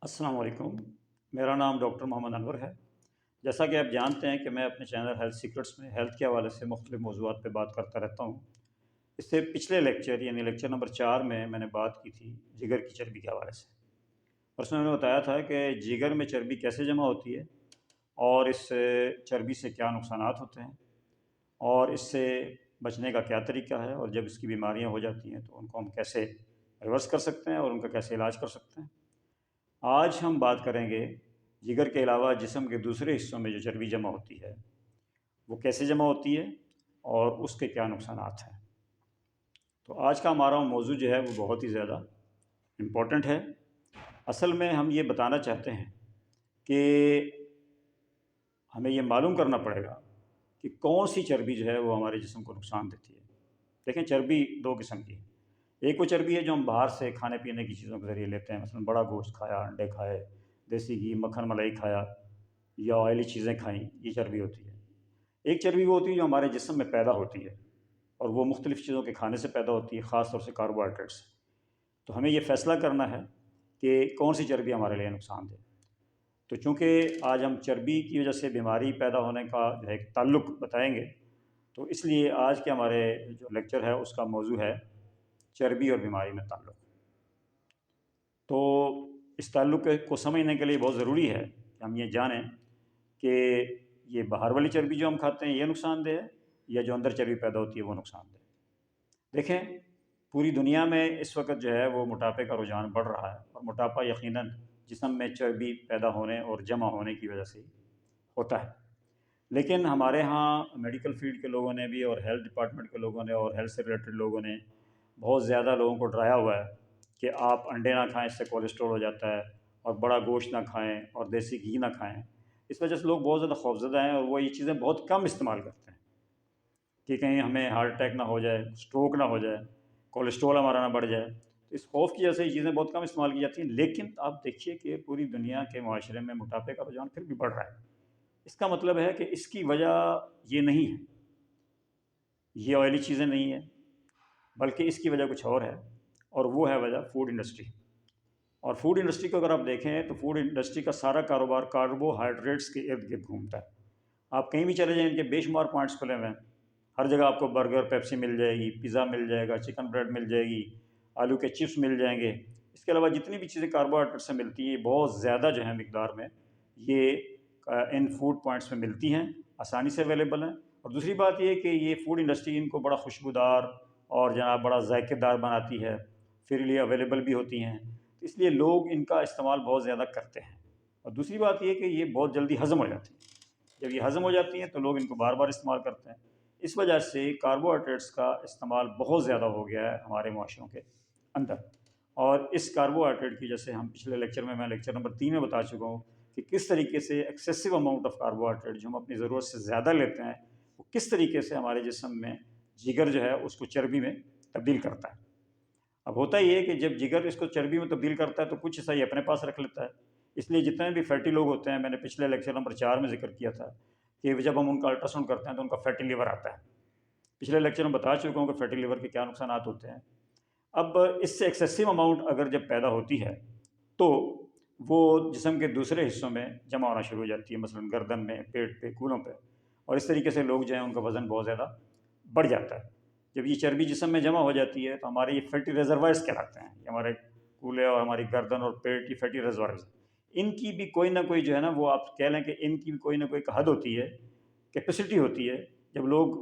अस्सलाम वालेकुम। मेरा नाम डॉक्टर मोहम्मद अनवर है। जैसा कि आप जानते हैं कि मैं अपने चैनल हेल्थ सीक्रेट्स में हेल्थ के हवाले से मुख्तलिफ मौज़ूआत पे बात करता रहता हूँ। इससे पिछले लेक्चर यानी लेक्चर नंबर 4 में मैंने बात की थी जिगर की चर्बी के हवाले से, और उसमें मैंने बताया था कि जिगर में चर्बी कैसे जमा होती है और इस चर्बी से क्या नुकसानात होते हैं और इससे बचने का क्या तरीका है, और जब इसकी बीमारियाँ हो जाती हैं तो उनको हम कैसे रिवर्स कर सकते हैं और उनका कैसे इलाज कर सकते हैं। आज हम बात करेंगे जिगर के अलावा जिस्म के दूसरे हिस्सों में जो चर्बी जमा होती है वो कैसे जमा होती है और उसके क्या नुकसानात हैं। तो आज का हमारा मौजू जो है वो बहुत ही ज़्यादा इम्पोर्टेंट है। असल में हम ये बताना चाहते हैं कि हमें ये मालूम करना पड़ेगा कि कौन सी चर्बी जो है वो हमारे जिस्म को नुकसान देती है। देखें, चर्बी दो किस्म की है। एक वो चर्बी है जो हम बाहर से खाने पीने की चीज़ों के ज़रिए लेते हैं, मसलन बड़ा गोश्त खाया, अंडे खाए, देसी घी, मक्खन मलाई खाया या ऑयली चीज़ें खाईं, ये चर्बी होती है। एक चर्बी वो होती है जो हमारे जिस्म में पैदा होती है और वो मुख्तलिफ़ चीज़ों के खाने से पैदा होती है, ख़ास तौर से कार्बोहाइड्रेट से। तो हमें ये फ़ैसला करना है कि कौन सी चर्बी हमारे लिए नुकसानदेह। तो चूँकि आज हम चर्बी की वजह से बीमारी पैदा होने का जो है एक ताल्लुक़ बताएँगे, तो इसलिए आज के हमारे जो लेक्चर है उसका मौजू है चर्बी और बीमारी में ताल्लुक़। तो इस ताल्लुक़ को समझने के लिए बहुत ज़रूरी है कि हम ये जानें कि ये बाहर वाली चर्बी जो हम खाते हैं ये नुकसानदेह है या जो अंदर चर्बी पैदा होती है वो नुकसानदेह है। देखें, पूरी दुनिया में इस वक्त जो है वो मोटापे का रुझान बढ़ रहा है, और मोटापा यकीनन जिस्म में चर्बी पैदा होने और जमा होने की वजह से ही होता है। लेकिन हमारे यहाँ मेडिकल फील्ड के लोगों ने भी और हेल्थ डिपार्टमेंट के लोगों ने और हेल्थ से रिलेटेड लोगों ने बहुत ज़्यादा लोगों को डराया हुआ है कि आप अंडे ना खाएं, इससे कोलेस्ट्रॉल हो जाता है, और बड़ा गोश्त ना खाएं और देसी घी ना खाएं। इस वजह से लोग बहुत ज़्यादा खौफज़दा हैं और वो ये चीज़ें बहुत कम इस्तेमाल करते हैं कि कहीं हमें हार्ट अटैक ना हो जाए, स्ट्रोक ना हो जाए, कोलेस्ट्रॉल हमारा ना बढ़ जाए। तो इस खौफ की वजह से ये चीज़ें बहुत कम इस्तेमाल की जाती हैं। लेकिन आप देखिए कि पूरी दुनिया के माशरे में मोटापे का रुझान फिर भी बढ़ रहा है। इसका मतलब है कि इसकी वजह ये नहीं है, ये ऑयली चीज़ें नहीं है, बल्कि इसकी वजह कुछ और है, और वो है वजह फूड इंडस्ट्री। और फूड इंडस्ट्री को अगर आप देखें तो फूड इंडस्ट्री का सारा कारोबार कार्बोहाइड्रेट्स के इर्द गिर्द घूमता है। आप कहीं भी चले जाएँ, इनके बेशुमार पॉइंट्स खुले हुए हैं। हर जगह आपको बर्गर, पेप्सी मिल जाएगी, पिज़्ज़ा मिल जाएगा, चिकन ब्रेड मिल जाएगी, आलू के चिप्स मिल जाएंगे। इसके अलावा जितनी भी चीज़ें कार्बोहाइड्रेट से मिलती हैं बहुत ज़्यादा जो है मिकदार में ये इन फूड पॉइंट्स में मिलती हैं, आसानी से अवेलेबल हैं। और दूसरी बात ये कि ये फूड इंडस्ट्री इनको बड़ा खुशबूदार और जनाब बड़ा जायकेदार बनाती है, फ्रीली अवेलेबल भी होती हैं, तो इसलिए लोग इनका इस्तेमाल बहुत ज़्यादा करते हैं। और दूसरी बात ये कि ये बहुत जल्दी हज़म हो जाती हैं। जब ये हज़म हो जाती हैं तो लोग इनको बार बार इस्तेमाल करते हैं। इस वजह से कार्बोहाइड्रेट्स का इस्तेमाल बहुत ज़्यादा हो गया है हमारे माशरों के अंदर। और इस कार्बोहाइड्रेट की, जैसे हम पिछले लेक्चर में, मैं लेक्चर नंबर 3 में बता चुका हूँ कि किस तरीके से एक्सेसिव अमाउंट ऑफ कार्बोहाइड्रेट जो हम अपनी ज़रूरत से ज़्यादा लेते हैं वो किस तरीके से हमारे जिस्म में जिगर जो है उसको चर्बी में तब्दील करता है। अब होता ये है कि जब जिगर इसको चर्बी में तब्दील करता है तो कुछ हिस्सा ये अपने पास रख लेता है। इसलिए जितने भी फैटी लोग होते हैं, मैंने पिछले लेक्चर नंबर 4 में ज़िक्र किया था कि जब हम उनका अल्ट्रासाउंड करते हैं तो उनका फैटी लिवर आता है। पिछले लेक्चर में बता चुका हूँ कि फैटी लिवर के क्या नुकसानात होते हैं। अब इससे एक्सेसिव अमाउंट अगर जब पैदा होती है तो वो जिस्म के दूसरे हिस्सों में जमा होना शुरू हो जाती है, मसलन गर्दन में, पेट पे, कूल्हों पे, और इस तरीके से लोग जो हैं उनका वज़न बहुत ज़्यादा बढ़ जाता है। जब ये चर्बी जिस्म में जमा हो जाती है तो हमारे ये फैटी रिजर्वायर्स कहलाते हैं। ये हमारे कूल्हे और हमारी गर्दन और पेट, ये फैटी रिजर्वायर्स, इनकी भी कोई ना कोई जो है ना, वो आप कह लें कि इनकी भी कोई ना कोई एक हद होती है, कैपेसिटी होती है। जब लोग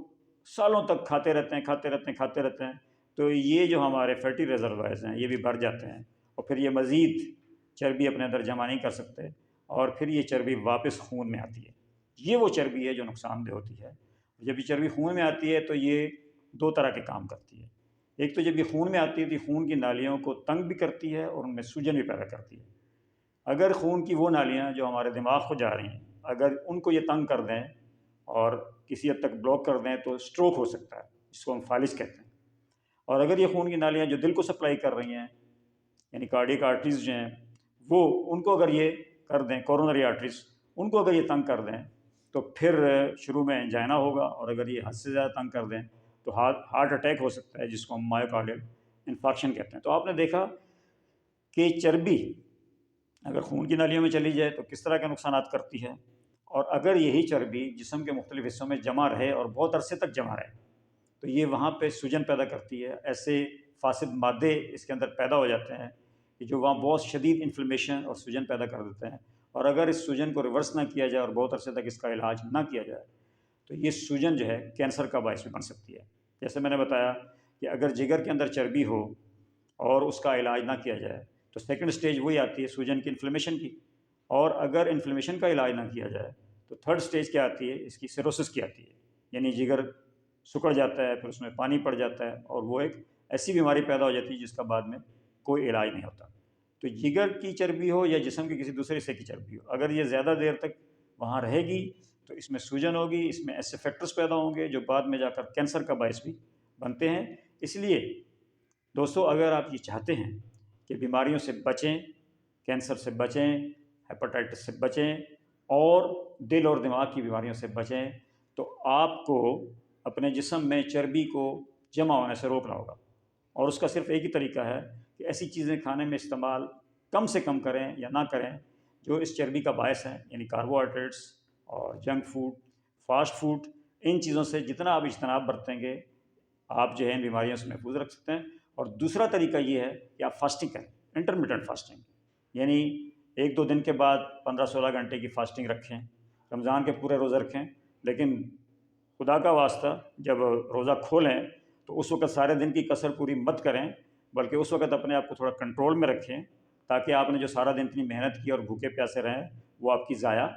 सालों तक खाते रहते हैं, खाते रहते हैं, खाते रहते हैं, तो ये जो हमारे फैटी रिजर्वायर्स हैं ये भी बढ़ जाते हैं, और फिर ये मज़ीद चर्बी अपने अंदर जमा नहीं कर सकते, और फिर ये चर्बी वापस खून में आती है। ये वो चर्बी है जो नुकसानदेह होती है। जब ये चर्बी खून में आती है तो ये दो तरह के काम करती है। एक तो जब ये खून में आती है तो खून की नालियों को तंग भी करती है और उनमें सूजन भी पैदा करती है। अगर खून की वो नालियाँ जो हमारे दिमाग को जा रही हैं, अगर उनको ये तंग कर दें और किसी हद तक ब्लॉक कर दें तो स्ट्रोक हो सकता है, जिसको हम फालिज कहते हैं। और अगर ये खून की नालियाँ जो दिल को सप्लाई कर रही हैं, यानी कार्डियक आर्टरीज़ जो हैं, वो उनको अगर ये कर दें, कोरोनरी आर्टरीज़, उनको अगर ये तंग कर दें तो फिर शुरू में एंजाइना होगा, और अगर ये हद से ज़्यादा तंग कर दें तो हार्ट अटैक हो सकता है, जिसको हम मायोकार्डियल इन्फार्क्शन कहते हैं। तो आपने देखा कि चर्बी اگر خون کی نالیوں میں چلی جائے تو کس طرح کے نقصانات کرتی ہے، اور اگر یہی چربی جسم کے مختلف حصوں میں جمع رہے اور بہت عرصے تک جمع رہے تو یہ وہاں پہ سوجن پیدا کرتی ہے۔ ایسے فاسد مادے اس کے اندر پیدا ہو جاتے ہیں کہ جو وہاں بہت شدید انفلمیشن اور سوجن پیدا کر دیتے ہیں، اور اگر اس سوجن کو ریورس نہ کیا جائے اور بہت عرصے تک اس کا علاج نہ کیا جائے تو یہ سوجن جو ہے کینسر کا باعث بھی بن سکتی ہے۔ جیسے میں نے بتایا کہ اگر جگر کے اندر چربی ہو اور اس کا علاج نہ کیا جائے تو سیکنڈ سٹیج وہی آتی ہے سوجن کی انفلیمیشن کی، اور اگر انفلیمیشن کا علاج نہ کیا جائے تو تھرڈ سٹیج کیا آتی ہے، اس کی سیروسس کی آتی ہے، یعنی جگر سکڑ جاتا ہے، پھر اس میں پانی پڑ جاتا ہے اور وہ ایک ایسی بیماری پیدا ہو جاتی ہے جس کا بعد میں کوئی علاج نہیں ہوتا۔ تو جگر کی چربی ہو یا جسم کے کسی دوسرے حصے کی چربی ہو، اگر یہ زیادہ دیر تک وہاں رہے گی تو اس میں سوجن ہوگی، اس میں ایسے فیکٹرز پیدا ہوں گے جو بعد میں جا کر کینسر کا باعث بھی بنتے ہیں۔ اس لیے دوستو اگر آپ یہ چاہتے ہیں کہ بیماریوں سے بچیں، کینسر سے بچیں، ہیپاٹائٹس سے بچیں اور دل اور دماغ کی بیماریوں سے بچیں، تو آپ کو اپنے جسم میں چربی کو جمع ہونے سے روکنا ہوگا، اور اس کا صرف ایک ہی طریقہ ہے کہ ایسی چیزیں کھانے میں استعمال کم سے کم کریں یا نہ کریں جو اس چربی کا باعث ہیں، یعنی کاربوہائیڈریٹس اور جنک فوڈ، فاسٹ فوڈ، ان چیزوں سے جتنا آپ اجتناب برتیں گے آپ جو ہے ان بیماریوں سے محفوظ رکھ سکتے ہیں۔ اور دوسرا طریقہ یہ ہے کہ آپ فاسٹنگ کریں، انٹرمیٹنٹ فاسٹنگ، یعنی 1-2 دن کے بعد 15-16 گھنٹے کی فاسٹنگ رکھیں، رمضان کے پورے روزے رکھیں، لیکن خدا کا واسطہ جب روزہ کھولیں تو اس وقت سارے دن کی کسر پوری مت کریں، بلکہ اس وقت اپنے آپ کو تھوڑا کنٹرول میں رکھیں تاکہ آپ نے جو سارا دن اتنی محنت کی اور بھوکے پیاسے رہیں وہ آپ کی ضائع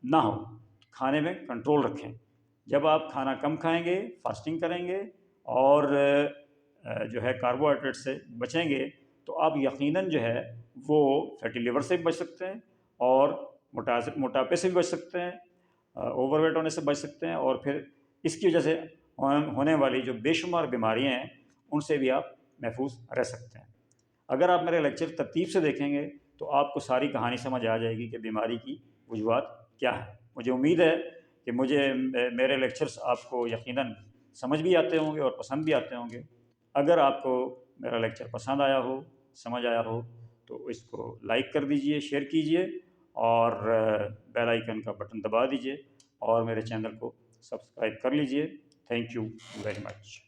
نہ ہو۔ کھانے میں کنٹرول رکھیں، جب آپ کھانا کم کھائیں گے، فاسٹنگ کریں گے اور جو ہے کاربوہائیڈریٹ سے بچیں گے تو آپ یقیناً جو ہے وہ فیٹی لیور سے بھی بچ سکتے ہیں اور موٹاپے سے بھی بچ سکتے ہیں، اوور ویٹ ہونے سے بچ سکتے ہیں، اور پھر اس کی وجہ سے ہونے والی جو بے شمار بیماریاں ہیں ان سے بھی آپ محفوظ رہ سکتے ہیں۔ اگر آپ میرے لیکچر ترتیب سے دیکھیں گے تو آپ کو ساری کہانی سمجھ آ جائے گی کہ بیماری کی وجوہات کیا ہے۔ مجھے امید ہے کہ میرے لیکچرز آپ کو یقیناً سمجھ بھی آتے ہوں گے اور پسند بھی آتے ہوں گے۔ اگر آپ کو میرا لیکچر پسند آیا ہو، سمجھ آیا ہو تو اس کو لائک کر دیجئے، شیئر کیجئے اور بیل آئیکن کا بٹن دبا دیجئے اور میرے چینل کو سبسکرائب کر لیجئے۔ Thank you very much.